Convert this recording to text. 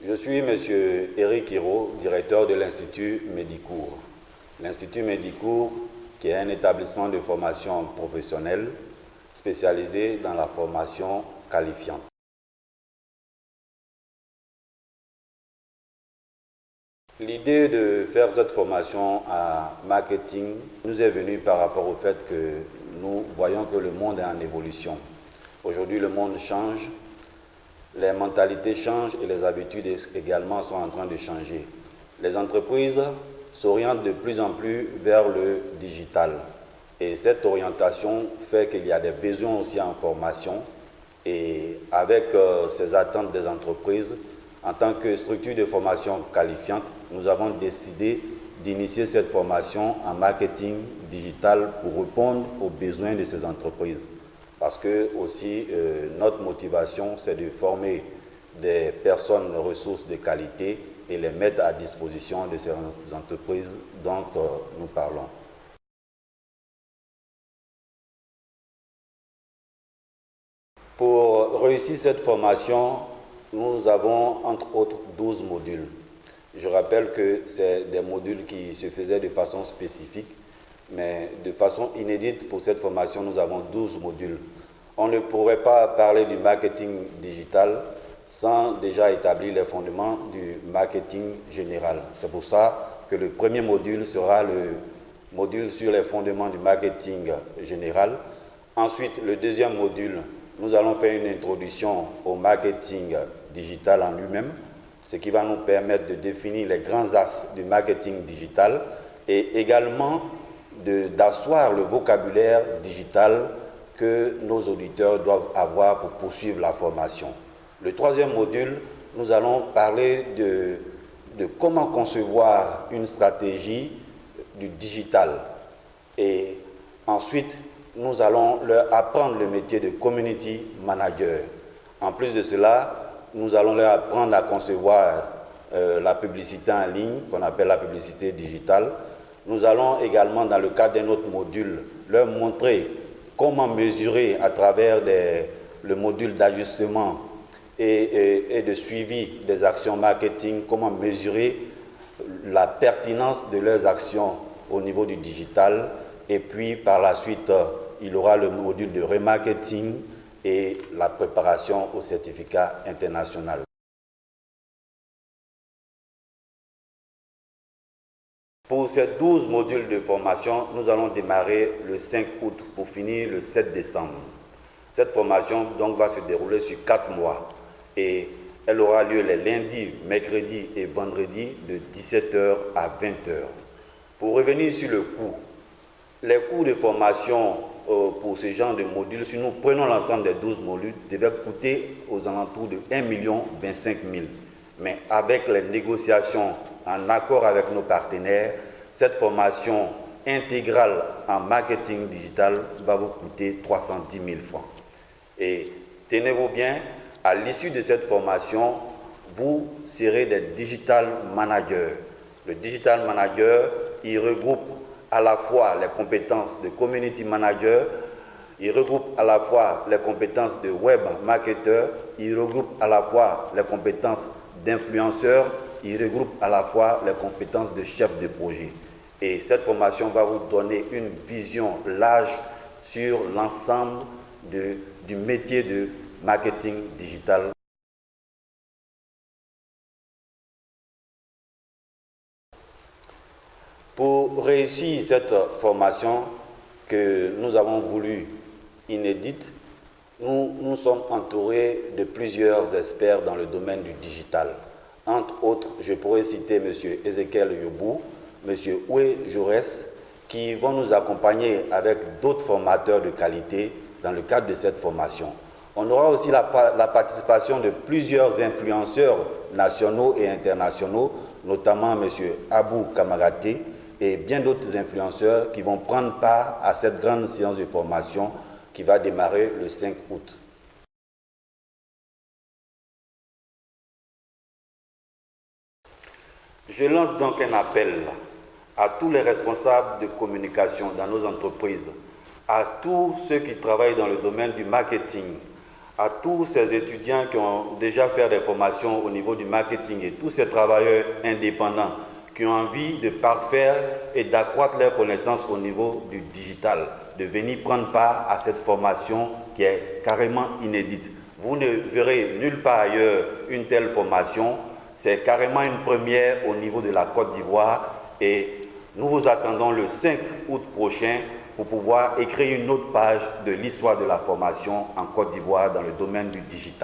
Je suis M. Éric Hiro, directeur de l'Institut Medicours. L'Institut Medicours, qui est un établissement de formation professionnelle spécialisé dans la formation qualifiante. L'idée de faire cette formation à marketing nous est venue par rapport au fait que nous voyons que le monde est en évolution. Aujourd'hui, le monde change, les mentalités changent et les habitudes également sont en train de changer. Les entreprises s'orientent de plus en plus vers le digital. Et cette orientation fait qu'il y a des besoins aussi en formation. Et avec ces attentes des entreprises, en tant que structure de formation qualifiante, nous avons décidé d'initier cette formation en marketing digital pour répondre aux besoins de ces entreprises. Parce que aussi, notre motivation, c'est de former des personnes ressources de qualité et les mettre à disposition de ces entreprises dont nous parlons. Pour réussir cette formation, nous avons entre autres 12 modules. Je rappelle que c'est des modules qui se faisaient de façon spécifique, mais de façon inédite pour cette formation, nous avons 12 modules. On ne pourrait pas parler du marketing digital sans déjà établir les fondements du marketing général. C'est pour ça que le premier module sera le module sur les fondements du marketing général. Ensuite, le deuxième module, nous allons faire une introduction au marketing digital en lui-même, ce qui va nous permettre de définir les grands axes du marketing digital et également d'asseoir le vocabulaire digital que nos auditeurs doivent avoir pour poursuivre la formation. Le troisième module, nous allons parler de comment concevoir une stratégie du digital. Et ensuite, nous allons leur apprendre le métier de community manager. En plus de cela, nous allons leur apprendre à concevoir la publicité en ligne, qu'on appelle la publicité digitale. Nous allons également, dans le cadre d'un autre module, leur montrer comment mesurer à travers le module d'ajustement et de suivi des actions marketing, comment mesurer la pertinence de leurs actions au niveau du digital. Et puis, par la suite, il y aura le module de remarketing et la préparation au certificat international. Pour ces 12 modules de formation, nous allons démarrer le 5 août pour finir le 7 décembre. Cette formation donc, va se dérouler sur 4 mois et elle aura lieu les lundis, mercredis et vendredis de 17h à 20h. Pour revenir sur le coût, les coûts de formation pour ce genre de modules, si nous prenons l'ensemble des 12 modules, devaient coûter aux alentours de 1 025 000. Mais avec les négociations en accord avec nos partenaires, cette formation intégrale en marketing digital va vous coûter 310 000 francs. Et tenez-vous bien, à l'issue de cette formation, vous serez des digital managers. Le digital manager, il regroupe à la fois les compétences de community manager, il regroupe à la fois les compétences de web marketeur, il regroupe à la fois les compétences d'influenceur, il regroupe à la fois les compétences de chef de projet. Et cette formation va vous donner une vision large sur l'ensemble du métier de marketing digital. Pour réussir cette formation que nous avons voulu inédite, nous sommes entourés de plusieurs experts dans le domaine du digital. Entre autres, je pourrais citer M. Ezekiel Yobou, M. Oué Jaurès, qui vont nous accompagner avec d'autres formateurs de qualité dans le cadre de cette formation. On aura aussi la participation de plusieurs influenceurs nationaux et internationaux, notamment M. Abou Kamaraté, et bien d'autres influenceurs qui vont prendre part à cette grande séance de formation qui va démarrer le 5 août. Je lance donc un appel à tous les responsables de communication dans nos entreprises, à tous ceux qui travaillent dans le domaine du marketing, à tous ces étudiants qui ont déjà fait des formations au niveau du marketing et tous ces travailleurs indépendants qui ont envie de parfaire et d'accroître leurs connaissances au niveau du digital, de venir prendre part à cette formation qui est carrément inédite. Vous ne verrez nulle part ailleurs une telle formation. C'est carrément une première au niveau de la Côte d'Ivoire et nous vous attendons le 5 août prochain pour pouvoir écrire une autre page de l'histoire de la formation en Côte d'Ivoire dans le domaine du digital.